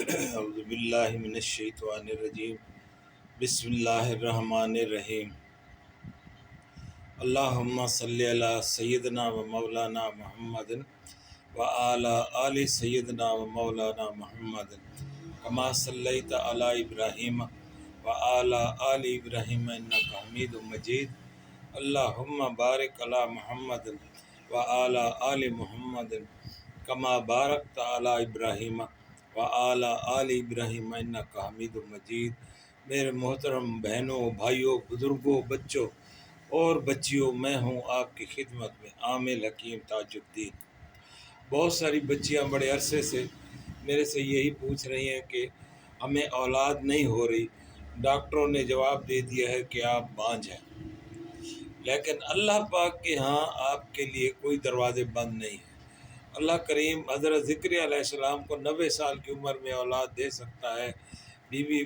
اعوذ باللہ من الشیطان الرجیم بسم اللہ الرحمن الرحیم اللہم صلی علی سیدنا و مولانا محمد و علی آل سیدنا و مولانا محمد کما صلیت علی ابراہیم و علی آل ابراہیم انک حمید مجید اللہم بارک علی محمد و علی آل محمد کما بارکت علی ابراہیم وعلی آل ابراہیم انک حمید مجید۔ میرے محترم بہنوں، بھائیوں، بزرگوں، بچوں اور بچیوں، میں ہوں آپ کی خدمت میں عامل حکیم تاج الدین۔ بہت ساری بچیاں بڑے عرصے سے میرے سے یہی پوچھ رہی ہیں کہ ہمیں اولاد نہیں ہو رہی، ڈاکٹروں نے جواب دے دیا ہے کہ آپ بانجھ ہیں، لیکن اللہ پاک کے ہاں آپ کے لیے کوئی دروازے بند نہیں ہیں۔ اللہ کریم حضرت ذکریا علیہ السلام کو 90 سال کی عمر میں اولاد دے سکتا ہے، بی بی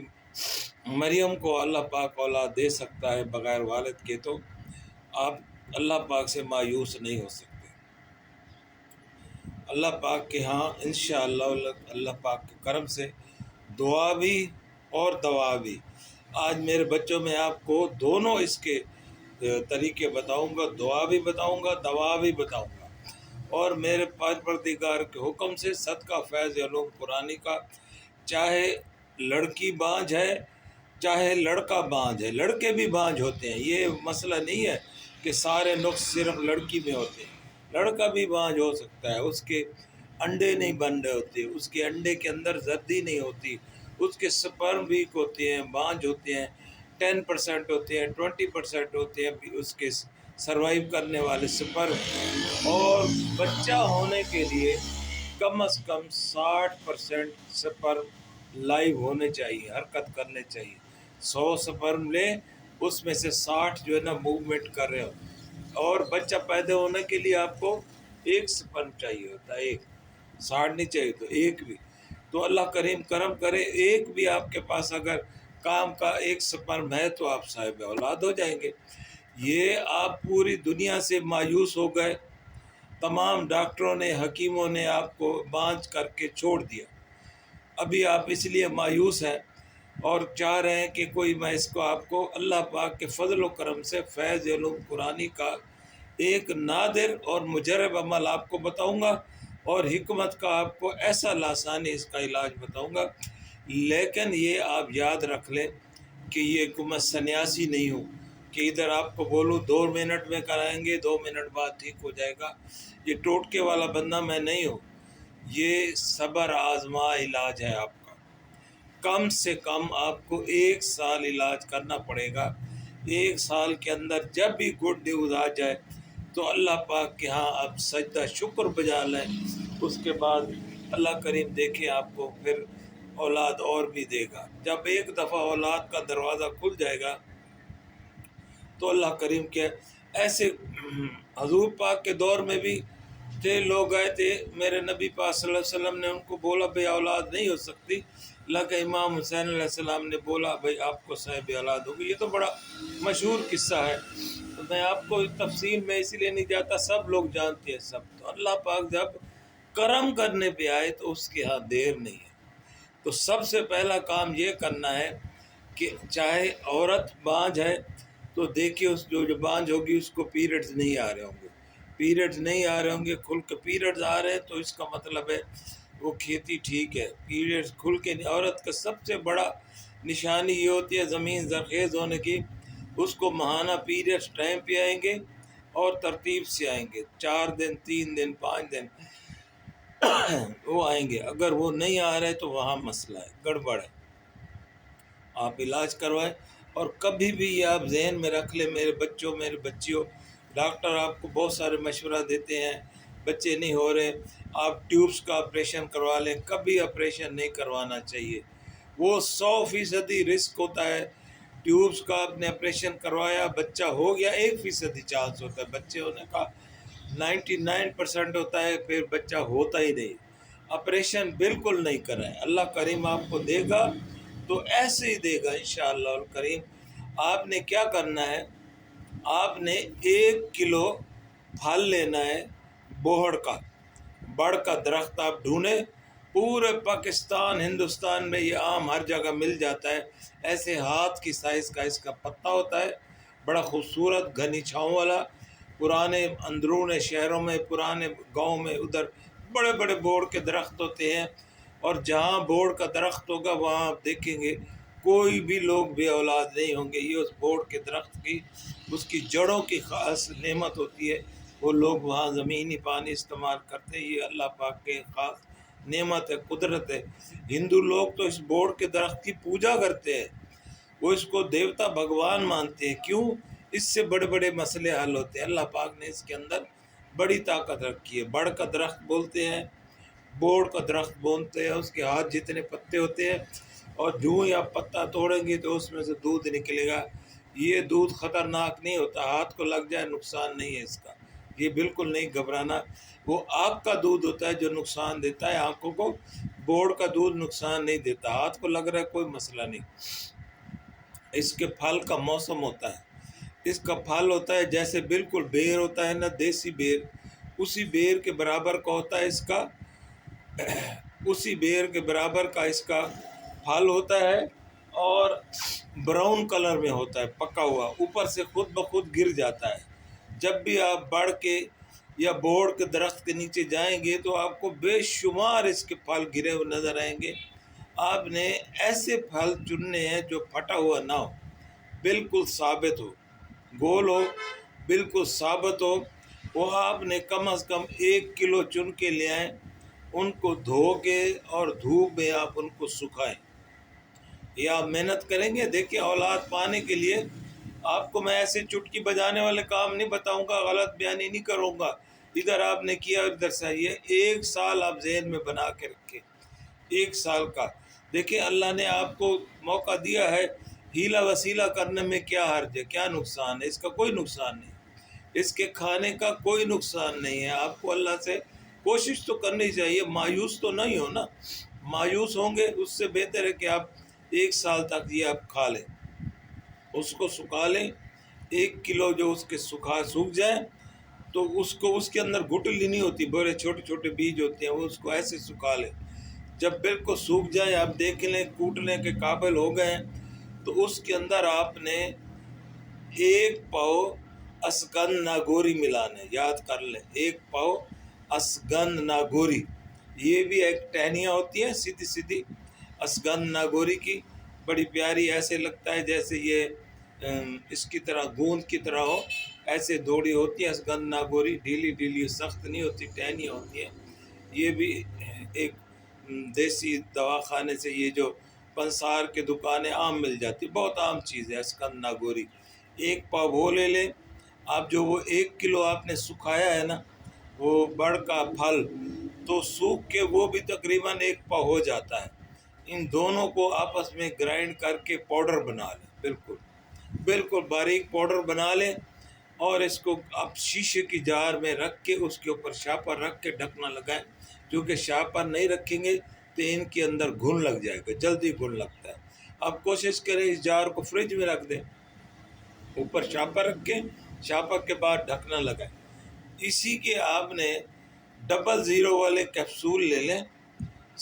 مریم کو اللہ پاک اولاد دے سکتا ہے بغیر والد کے، تو آپ اللہ پاک سے مایوس نہیں ہو سکتے۔ اللہ پاک کے ہاں انشاءاللہ اللہ پاک کے کرم سے دعا بھی اور دوا بھی۔ آج میرے بچوں میں آپ کو دونوں اس کے طریقے بتاؤں گا، دعا بھی بتاؤں گا، دوا بھی بتاؤں گا، اور میرے پروردگار کے حکم سے صدقہ فیض علوم قرآنی کا، چاہے لڑکی بانجھ ہے چاہے لڑکا بانجھ ہے، لڑکے بھی بانجھ ہوتے ہیں، یہ مسئلہ نہیں ہے کہ سارے نقص صرف لڑکی میں ہوتے ہیں، لڑکا بھی بانجھ ہو سکتا ہے، اس کے انڈے نہیں بن رہے ہوتے، اس کے انڈے کے اندر زردی نہیں ہوتی، اس کے سپرم ویک ہوتے ہیں، بانجھ ہوتے ہیں، 10% ہوتے ہیں، 20% ہوتے ہیں اس کے سروائیو کرنے والے سپرم، اور بچہ ہونے کے لیے کم از کم 60% سپرم لائیو ہونے چاہیے، حرکت کرنے چاہیے۔ 100 سپرم لیں، اس میں سے 60 جو ہے نا موومنٹ کر رہے ہو، اور بچہ پیدا ہونے کے لیے آپ کو ایک سپرم چاہیے ہوتا ہے، ایک 60 نہیں چاہیے تو ایک بھی، تو اللہ کریم کرم کرے، ایک بھی آپ کے پاس اگر کام کا ایک سپرم ہے تو آپ صاحب اولاد ہو جائیں گے۔ یہ آپ پوری دنیا سے مایوس ہو گئے، تمام ڈاکٹروں نے، حکیموں نے آپ کو بانجھ کر کے چھوڑ دیا، ابھی آپ اس لیے مایوس ہیں اور چاہ رہے ہیں کہ کوئی میں اس کو آپ کو اللہ پاک کے فضل و کرم سے فیض علوم قرآنی کا ایک نادر اور مجرب عمل آپ کو بتاؤں گا، اور حکمت کا آپ کو ایسا لاسانی اس کا علاج بتاؤں گا۔ لیکن یہ آپ یاد رکھ لیں کہ یہ کو میں سنیاسی نہیں ہوں کہ ادھر آپ کو بولوں 2 منٹ میں کرائیں گے، 2 منٹ بعد ٹھیک ہو جائے گا، یہ ٹوٹکے والا بندہ میں نہیں ہوں۔ یہ صبر آزما علاج ہے آپ کا، کم سے کم آپ کو 1 سال علاج کرنا پڑے گا۔ 1 سال کے اندر جب بھی گڈ نیوز آ جائے تو اللہ پاک کے ہاں آپ سجدہ شکر بجا لیں، اس کے بعد اللہ کریم دیکھیں آپ کو پھر اولاد اور بھی دے گا۔ جب ایک دفعہ اولاد کا دروازہ کھل جائے گا تو اللہ کریم کے ایسے حضور پاک کے دور میں بھی تھے، لوگ گئے تھے میرے نبی پاک صلی اللہ علیہ وسلم نے ان کو بولا بھئی اولاد نہیں ہو سکتی، لیکن امام حسین علیہ السلام نے بولا بھئی آپ کو صاحب اولاد ہوگی۔ یہ تو بڑا مشہور قصہ ہے، تو میں آپ کو تفصیل میں اس لیے نہیں جاتا، سب لوگ جانتے ہیں سب۔ تو اللہ پاک جب کرم کرنے پہ آئے تو اس کے ہاں دیر نہیں ہے۔ تو سب سے پہلا کام یہ کرنا ہے کہ چاہے عورت بانجھ ہے تو دیکھیے اس جو بانجھ ہوگی اس کو پیریڈز نہیں آ رہے ہوں گے، پیریڈز نہیں آ رہے ہوں گے، کھل کے پیریڈز آ رہے ہیں تو اس کا مطلب ہے وہ کھیتی ٹھیک ہے۔ پیریڈز کھل کے عورت کا سب سے بڑا نشانی یہ ہوتی ہے زمین زرخیز ہونے کی، اس کو ماہانہ پیریڈز ٹائم پہ آئیں گے اور ترتیب سے آئیں گے، 4 دن، 3 دن، 5 دن وہ آئیں گے۔ اگر وہ نہیں آ رہے تو وہاں مسئلہ ہے، گڑبڑ ہے، آپ علاج کروائیں۔ اور کبھی بھی یہ آپ ذہن میں رکھ لیں میرے بچوں، میرے بچیوں، ڈاکٹر آپ کو بہت سارے مشورہ دیتے ہیں، بچے نہیں ہو رہے، آپ ٹیوبس کا آپریشن کروا لیں، کبھی آپریشن نہیں کروانا چاہیے، وہ 100% رسک ہوتا ہے۔ ٹیوبس کا آپ نے آپریشن کروایا، بچہ ہو گیا، 1% چانس ہوتا ہے بچے ہونے کا، 99% ہوتا ہے پھر بچہ ہوتا ہی نہیں۔ آپریشن بالکل نہیں کرائیں، اللہ کریم آپ کو دے گا تو ایسے ہی دے گا انشاءاللہ الکریم۔ آپ نے کیا کرنا ہے، آپ نے 1 کلو پھل لینا ہے، بوہڑ کا، بڑ کا درخت آپ ڈھونڈیں، پورے پاکستان ہندوستان میں یہ آم ہر جگہ مل جاتا ہے، ایسے ہاتھ کی سائز کا اس کا پتا ہوتا ہے، بڑا خوبصورت گھنی چھاؤں والا۔ پرانے اندرون شہروں میں، پرانے گاؤں میں ادھر بڑے بڑے بوڑ کے درخت ہوتے ہیں، اور جہاں بوڑ کا درخت ہوگا وہاں آپ دیکھیں گے کوئی بھی لوگ بے اولاد نہیں ہوں گے۔ یہ اس بوڑ کے درخت کی، اس کی جڑوں کی خاص نعمت ہوتی ہے، وہ لوگ وہاں زمینی پانی استعمال کرتے ہیں۔ یہ اللہ پاک کے خاص نعمت ہے، قدرت ہے۔ ہندو لوگ تو اس بوڑ کے درخت کی پوجا کرتے ہیں، وہ اس کو دیوتا بھگوان مانتے ہیں۔ کیوں؟ اس سے بڑے بڑے مسئلے حل ہوتے ہیں۔ اللہ پاک نے اس کے اندر بڑی طاقت رکھی ہے۔ بڑ کا درخت بولتے ہیں، بوڑ کا درخت بولتے ہیں، اس کے ہاتھ جتنے پتے ہوتے ہیں، اور جو ہی آپ پتا توڑیں گے تو اس میں سے دودھ نکلے گا۔ یہ دودھ خطرناک نہیں ہوتا، ہاتھ کو لگ جائے نقصان نہیں ہے اس کا، یہ بالکل نہیں گھبرانا۔ وہ آگ کا دودھ ہوتا ہے جو نقصان دیتا ہے آنکھوں کو، بوڑ کا دودھ نقصان نہیں دیتا، ہاتھ کو لگ رہا ہے کوئی مسئلہ نہیں۔ اس کے پھل کا موسم ہوتا ہے، اس کا پھل ہوتا ہے جیسے بالکل بیر ہوتا ہے نا، دیسی بیر، اسی بیر کے برابر کا ہوتا ہے اس کا، اسی بیر کے برابر کا اس کا پھل ہوتا ہے، اور براؤن کلر میں ہوتا ہے، پکا ہوا، اوپر سے خود بخود گر جاتا ہے۔ جب بھی آپ بڑھ کے یا بوڑ کے درخت کے نیچے جائیں گے تو آپ کو بے شمار اس کے پھل گرے ہوئے نظر آئیں گے۔ آپ نے ایسے پھل چننے ہیں جو پھٹا ہوا نہ ہو، بالکل ثابت ہو، گول ہو، بالکل ثابت ہو۔ وہ آپ نے کم از کم 1 کلو چن کے لے آئیں، ان کو دھو کے اور دھوپ میں آپ ان کو سکھائیں۔ یہ آپ محنت کریں گے، دیکھیں اولاد پانے کے لیے آپ کو میں ایسے چٹکی بجانے والے کام نہیں بتاؤں گا، غلط بیانی نہیں کروں گا، ادھر آپ نے کیا ادھر صحیح ہے۔ 1 سال آپ ذہن میں بنا کے رکھیں، 1 سال کا۔ دیکھیں اللہ نے آپ کو موقع دیا ہے، ہیلا وسیلہ کرنے میں کیا حرج ہے، کیا نقصان ہے؟ اس کا کوئی نقصان نہیں، اس کے کھانے کا کوئی نقصان نہیں ہے۔ آپ کو اللہ سے کوشش تو کرنی چاہیے، مایوس تو نہیں ہو نا۔ مایوس ہوں گے اس سے بہتر ہے کہ آپ 1 سال تک یہ آپ کھا لیں، اس کو سکھا لیں۔ 1 کلو جو اس کے سوکھ جائیں تو اس کو، اس کے اندر گٹلی نہیں ہوتی، بڑے چھوٹے چھوٹے بیج ہوتے ہیں، وہ اس کو ایسے سکھا لیں۔ جب بالکل سوکھ جائے آپ دیکھ لیں، کوٹنے کے قابل ہو گئے تو اس کے اندر آپ نے 1 پاؤ اسگند ناگوری ملانے، یاد کر لیں، 1 پاؤ اسگند ناگوری۔ یہ بھی ایک ٹہنیاں ہوتی ہیں سیدھی سیدھی اسگند ناگوری کی، بڑی پیاری، ایسے لگتا ہے جیسے یہ اس کی طرح گوند کی طرح ہو، ایسے دوڑی ہوتی ہے اسگند ناگوری، ڈھیلی ڈھیلی، سخت نہیں ہوتی، ٹہنیاں ہوتی ہیں۔ یہ بھی ایک دیسی دواخانے سے، یہ جو پنسار کے دکانیں عام مل جاتی، بہت عام چیز ہے اسکند ناگوری۔ 1 پاؤ وہ لے لیں آپ، جو وہ 1 کلو آپ نے سکھایا ہے نا وہ بڑ کا پھل، تو سوکھ کے وہ بھی تقریباً 1 پاؤ ہو جاتا ہے۔ ان دونوں کو آپس میں گرائنڈ کر کے پاؤڈر بنا لیں، بالکل بالکل باریک پاؤڈر بنا لیں، اور اس کو آپ شیشے کی جار میں رکھ کے اس کے اوپر شاپر رکھ کے ڈھکنا لگائیں، کیونکہ شاپر نہیں رکھیں گے تو ان کے اندر گھن لگ جائے گا، جلدی گھن لگتا ہے۔ آپ کوشش کریں اس جار کو فریج میں رکھ دیں، اوپر شاپر رکھ کے، شاپر کے بعد ڈھکنا لگائیں۔ اسی کے آپ نے 000 والے کیپسول لے لیں،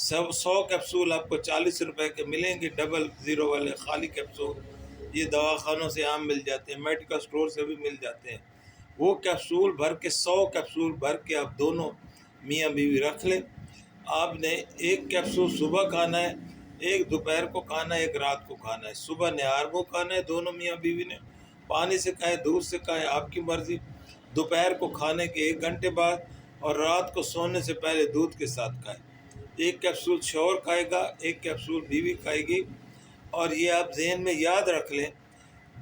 100 کیپسول آپ کو 40 روپے کے ملیں گے، 000 والے خالی کیپسول، یہ دواخانوں سے عام مل جاتے ہیں، میڈیکل سٹور سے بھی مل جاتے ہیں۔ وہ کیپسول بھر کے، 100 کیپسول بھر کے آپ دونوں میاں بیوی رکھ لیں۔ آپ نے 1 کیپسول صبح کھانا ہے، 1 دوپہر کو کھانا ہے، 1 رات کو کھانا ہے۔ صبح نہار کو کھانا ہے دونوں میاں بیوی نے، پانی سے کھائیں، دودھ سے کھائیں، آپ کی مرضی۔ دوپہر کو کھانے کے 1 گھنٹے بعد، اور رات کو سونے سے پہلے دودھ کے ساتھ کھائیں۔ 1 کیپسول شوہر کھائے گا، 1 کیپسول بیوی کھائے گی۔ اور یہ آپ ذہن میں یاد رکھ لیں،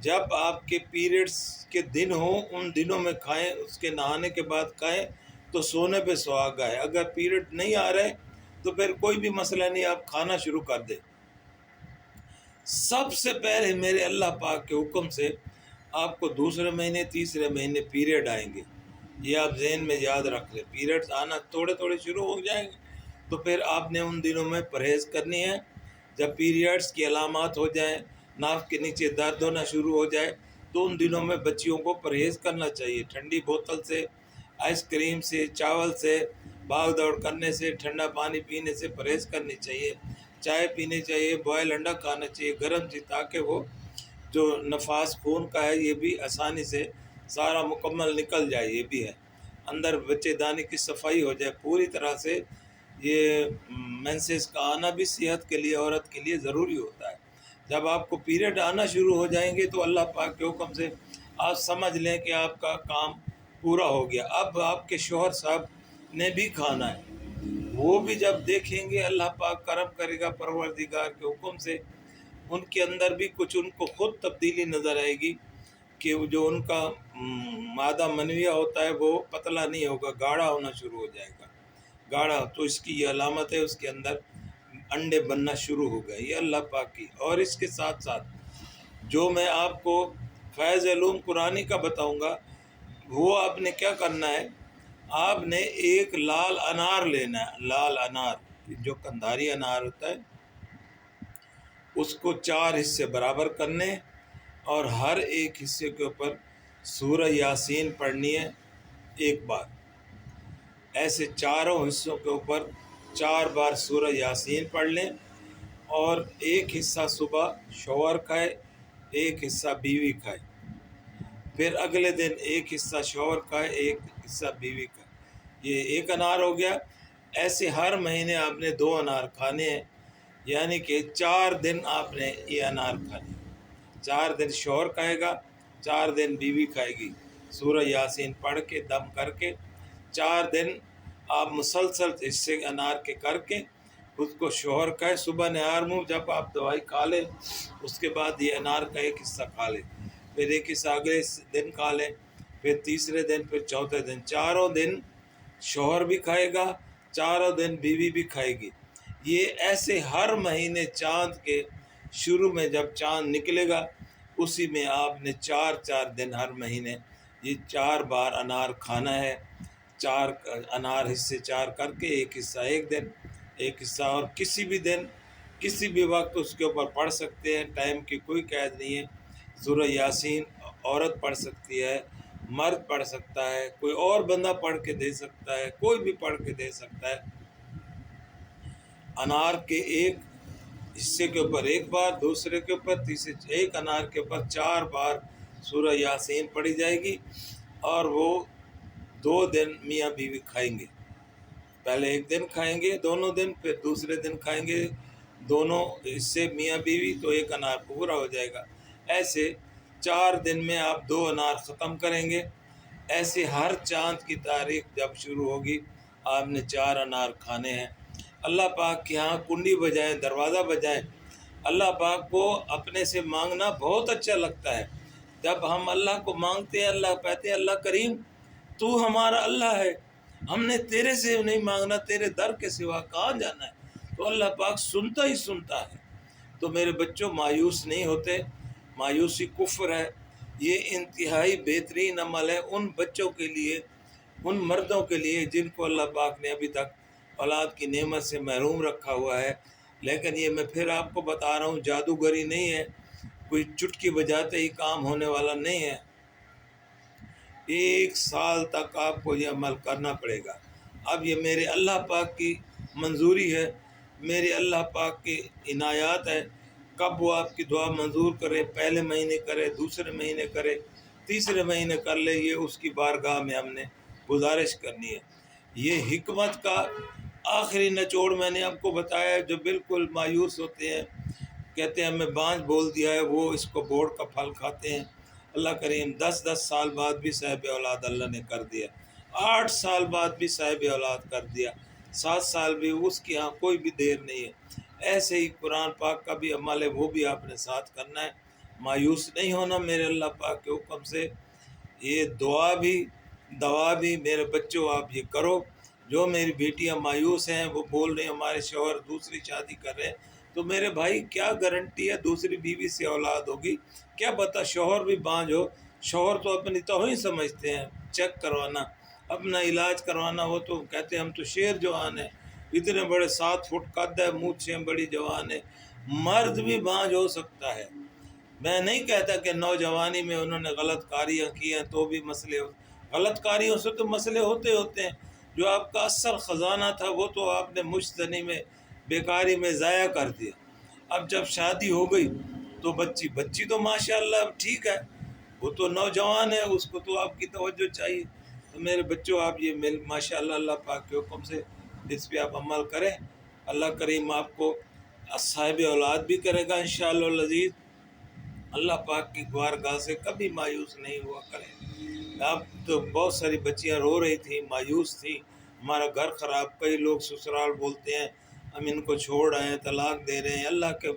جب آپ کے پیریڈز کے دن ہوں ان دنوں میں کھائیں، اس کے نہانے کے بعد کھائیں تو سونے پہ سہاگا ہے۔ اگر پیریڈ نہیں آ رہے تو پھر کوئی بھی مسئلہ نہیں، آپ کھانا شروع کر دیں۔ سب سے پہلے میرے اللہ پاک کے حکم سے آپ کو دوسرے مہینے، تیسرے مہینے پیریڈ آئیں گے، یہ آپ ذہن میں یاد رکھ لیں۔ پیریڈز آنا تھوڑے تھوڑے شروع ہو جائیں گے تو پھر آپ نے ان دنوں میں پرہیز کرنی ہے۔ جب پیریڈز کی علامات ہو جائیں، ناف کے نیچے درد ہونا شروع ہو جائے تو ان دنوں میں بچیوں کو پرہیز کرنا چاہیے، ٹھنڈی بوتل سے، آئس کریم سے، چاول سے، بھاگ دوڑ کرنے سے، ٹھنڈا پانی پینے سے پرہیز کرنی چاہیے، چائے پینی چاہیے، بوائل انڈا کھانا چاہیے گرم چیز، تاکہ وہ جو نفاس خون کا ہے یہ بھی آسانی سے سارا مکمل نکل جائے، یہ بھی ہے اندر بچے دانے کی صفائی ہو جائے پوری طرح سے۔ یہ مینسز کا آنا بھی صحت کے لیے، عورت کے لیے ضروری ہوتا ہے۔ جب آپ کو پیریڈ آنا شروع ہو جائیں گے تو اللہ پاک کے حکم سے آپ سمجھ لیں کہ آپ کا کام پورا ہو گیا۔ اب آپ کے شوہر صاحب نے بھی کھانا ہے، وہ بھی جب دیکھیں گے اللہ پاک کرم کرے گا پروردگار کے حکم سے، ان کے اندر بھی کچھ ان کو خود تبدیلی نظر آئے گی کہ جو ان کا مادہ منویہ ہوتا ہے وہ پتلا نہیں ہوگا، گاڑھا ہونا شروع ہو جائے گا، گاڑھا۔ تو اس کی یہ علامت ہے، اس کے اندر انڈے بننا شروع ہو گئے، یہ اللہ پاک کی۔ اور اس کے ساتھ ساتھ جو میں آپ کو فیض علوم قرآنی کا بتاؤں گا، وہ آپ نے کیا کرنا ہے، آپ نے ایک لال انار لینا ہے، لال انار جو قندھاری انار ہوتا ہے، اس کو 4 حصے برابر کرنے، اور ہر ایک حصے کے اوپر سورہ یاسین پڑھنی ہے ایک بار۔ ایسے چاروں حصوں کے اوپر 4 بار سورہ یاسین پڑھ لیں، اور ایک حصہ صبح شوہر کھائے، ایک حصہ بیوی کھائے، پھر اگلے دن ایک حصہ شوہر کھائے، ایک حصہ بیوی کھائے، یہ ایک انار ہو گیا۔ ایسے ہر مہینے آپ نے 2 انار کھانے ہیں، یعنی کہ 4 دن آپ نے یہ انار کھانے، 4 دن شوہر کھائے گا، 4 دن بیوی کھائے گی، سورہ یاسین پڑھ کے دم کر کے 4 دن آپ مسلسل حصے انار کے کر کے اس کو شوہر کھائے، صبح نہار منہ جب آپ دوائی کھا لیں اس کے بعد یہ انار کا ایک حصہ کھا لیں، پھر ایک حصہ اگلے دن کھا لیں، پھر تیسرے دن، پھر چوتھے دن، 4 دن شوہر بھی کھائے گا، 4 دن بیوی بھی کھائے گی۔ یہ ایسے ہر مہینے چاند کے شروع میں جب چاند نکلے گا اسی میں آپ نے 4 دن ہر مہینے یہ 4 بار انار کھانا ہے، 4 انار حصے 4 کر کے ایک حصہ ایک دن، ایک حصہ، اور کسی بھی دن کسی بھی وقت اس کے اوپر پڑھ سکتے ہیں، ٹائم کی کوئی قید نہیں ہے۔ سورہ یاسین عورت پڑھ سکتی ہے، مرد پڑھ سکتا ہے، کوئی اور بندہ پڑھ کے دے سکتا ہے، کوئی بھی پڑھ کے دے سکتا ہے۔ انار کے ایک حصے کے اوپر ایک بار، دوسرے کے اوپر، تیسرے ایک انار کے اوپر 4 بار سورہ یاسین پڑھی جائے گی، اور وہ 2 دن میاں بیوی کھائیں گے، پہلے ایک دن کھائیں گے دونوں دن، پھر دوسرے دن کھائیں گے دونوں حصے میاں بیوی، تو ایک انار پورا ہو جائے گا۔ ایسے 4 دن میں آپ 2 انار ختم کریں گے۔ ایسے ہر چاند کی تاریخ جب شروع ہوگی آپ نے 4 انار کھانے ہیں۔ اللہ پاک کے ہاں کنڈی بجائیں، دروازہ بجائیں۔ اللہ پاک کو اپنے سے مانگنا بہت اچھا لگتا ہے۔ جب ہم اللہ کو مانگتے ہیں، اللہ کہتے ہیں اللہ کریم تو ہمارا اللہ ہے، ہم نے تیرے سے نہیں مانگنا، تیرے در کے سوا کہاں جانا ہے، تو اللہ پاک سنتا ہی سنتا ہے۔ تو میرے بچوں مایوس نہیں ہوتے، مایوسی کفر ہے، یہ انتہائی بہترین عمل ہے ان بچوں کے لیے، ان مردوں کے لیے جن کو اللہ پاک نے ابھی تک اولاد کی نعمت سے محروم رکھا ہوا ہے۔ لیکن یہ میں پھر آپ کو بتا رہا ہوں جادوگری نہیں ہے، کوئی چٹکی بجاتے ہی کام ہونے والا نہیں ہے، 1 سال تک آپ کو یہ عمل کرنا پڑے گا۔ اب یہ میرے اللہ پاک کی منظوری ہے، میرے اللہ پاک کی عنایات ہے، کب وہ آپ کی دعا منظور کرے، پہلے مہینے کرے، دوسرے مہینے کرے، تیسرے مہینے کر لے، یہ اس کی بارگاہ میں ہم نے گزارش کرنی ہے۔ یہ حکمت کا آخری نچوڑ میں نے آپ کو بتایا، جو بالکل مایوس ہوتے ہیں، کہتے ہیں ہمیں بانجھ بول دیا ہے، وہ اس کو بوڑ کا پھل کھاتے ہیں۔ اللہ کریم 10 سال بعد بھی صاحب اولاد اللہ نے کر دیا، 8 سال بعد بھی صاحب اولاد کر دیا، 7 سال بھی، اس کی ہاں کوئی بھی دیر نہیں ہے۔ ایسے ہی قرآن پاک کا بھی عمل ہے، وہ بھی آپ نے ساتھ کرنا ہے، مایوس نہیں ہونا میرے اللہ پاک کے حکم سے۔ یہ دعا بھی دوا بھی میرے بچوں آپ یہ کرو۔ جو میری بیٹیاں مایوس ہیں، وہ بول رہے ہیں ہمارے شوہر دوسری شادی کر رہے ہیں، تو میرے بھائی کیا گارنٹی ہے دوسری بیوی سے اولاد ہوگی؟ کیا پتہ شوہر بھی بانجھ ہو، شوہر تو اپنی توہین سمجھتے ہیں، چیک کروانا، اپنا علاج کروانا، وہ تو کہتے ہیں ہم تو شیر جوان ہیں، اتنے بڑے 7 فٹ قد ہے، مونچھیں بڑی جوان ہے۔ مرد بھی بانجھ ہو سکتا ہے، میں نہیں کہتا کہ نوجوانی میں انہوں نے غلط کاریاں کی ہیں تو بھی مسئلے غلط کاریوں سے تو مسئلے ہوتے ہیں، جو آپ کا اصل خزانہ تھا وہ تو آپ نے مشتنی میں بیکاری میں ضائع کر دیا۔ اب جب شادی ہو گئی تو بچی تو ماشاءاللہ ٹھیک ہے، وہ تو نوجوان ہے، اس کو تو آپ کی توجہ چاہیے۔ تو میرے بچوں، آپ یہ ماشاءاللہ اللہ پاک کے حکم سے اس پہ آپ عمل کریں، اللہ کریم آپ کو صاحب اولاد بھی کرے گا انشاءاللہ العزیز۔ اللہ پاک کی بارگاہ سے کبھی مایوس نہیں ہوا کریں۔ اب تو بہت ساری بچیاں رو رہی تھیں، مایوس تھیں، ہمارا گھر خراب، کئی لوگ سسرال بولتے ہیں ہم ان کو چھوڑ آئے ہیں، طلاق دے رہے ہیں۔ اللہ کے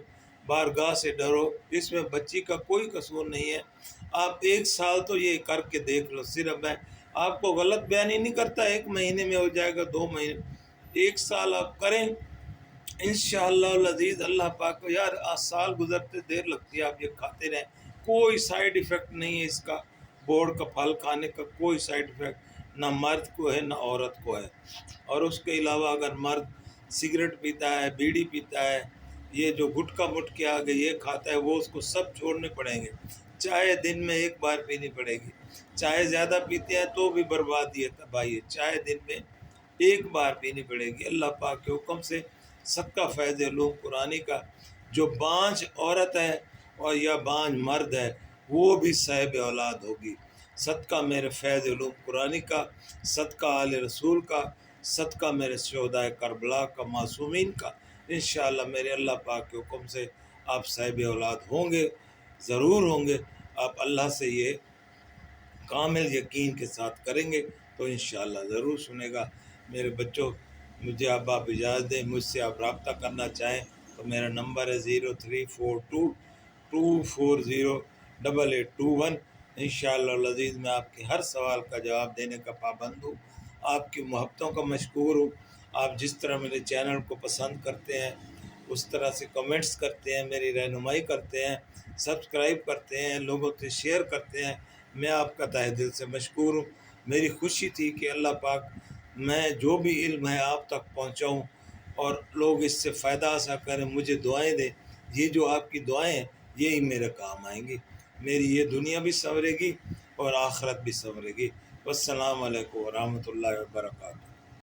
بارگاہ سے ڈرو، اس میں بچی کا کوئی قصور نہیں ہے۔ آپ 1 سال تو یہ کر کے دیکھ لو، صرف میں آپ کو غلط بیانی نہیں کرتا، 1 مہینے میں ہو جائے گا، 2 مہینے، 1 سال آپ کریں انشاءاللہ العزیز۔ اللہ پاک کو یار سال گزرتے دیر لگتی ہے، آپ یہ کھاتے رہیں، کوئی سائیڈ ایفیکٹ نہیں ہے اس کا، بورڈ کا پھل کھانے کا کوئی سائیڈ ایفیکٹ نہ مرد کو ہے نہ عورت کو ہے۔ اور اس کے علاوہ اگر مرد سگریٹ پیتا ہے، بیڑی پیتا ہے، یہ جو گٹکا مٹکے آ گئی یہ کھاتا ہے، وہ اس کو سب چھوڑنے پڑیں گے، چائے دن میں 1 بار پینی پڑے گی، چائے زیادہ پیتے ہیں تو بھی بربادی ہے، تباہی ہے، چائے دن میں 1 بار پینی پڑے گی۔ اللہ پاک کے حکم سے صدقہ فیض علوم قرآنی کا جو بانجھ عورت ہے اور یا بانجھ مرد ہے وہ بھی صاحب اولاد ہوگی، صدقہ میرے فیض علوم قرآنی کا، صدقہ آل رسول کا، صدقہ میرے شہدائے کربلا کا، معصومین کا، انشاءاللہ میرے اللہ پاک کے حکم سے آپ صاحب اولاد ہوں گے، ضرور ہوں گے۔ آپ اللہ سے یہ کامل یقین کے ساتھ کریں گے تو انشاءاللہ ضرور سنے گا۔ میرے بچوں، مجھے اب آپ اجازت دیں، مجھ سے آپ رابطہ کرنا چاہیں تو میرا نمبر ہے 0342240821۔ انشاءاللہ العزیز میں آپ کے ہر سوال کا جواب دینے کا پابند ہوں، آپ کی محبتوں کا مشکور ہوں۔ آپ جس طرح میرے چینل کو پسند کرتے ہیں، اس طرح سے کمنٹس کرتے ہیں، میری رہنمائی کرتے ہیں، سبسکرائب کرتے ہیں، لوگوں سے شیئر کرتے ہیں، میں آپ کا تہہ دل سے مشکور ہوں۔ میری خوشی تھی کہ اللہ پاک میں جو بھی علم ہے آپ تک پہنچاؤں اور لوگ اس سے فائدہ حاصل کریں، مجھے دعائیں دیں۔ یہ جو آپ کی دعائیں ہیں یہی میرے کام آئیں گی، میری یہ دنیا بھی سنورے گی اور آخرت بھی سنورے گی۔ والسلام علیکم ورحمۃ اللہ وبرکاتہ۔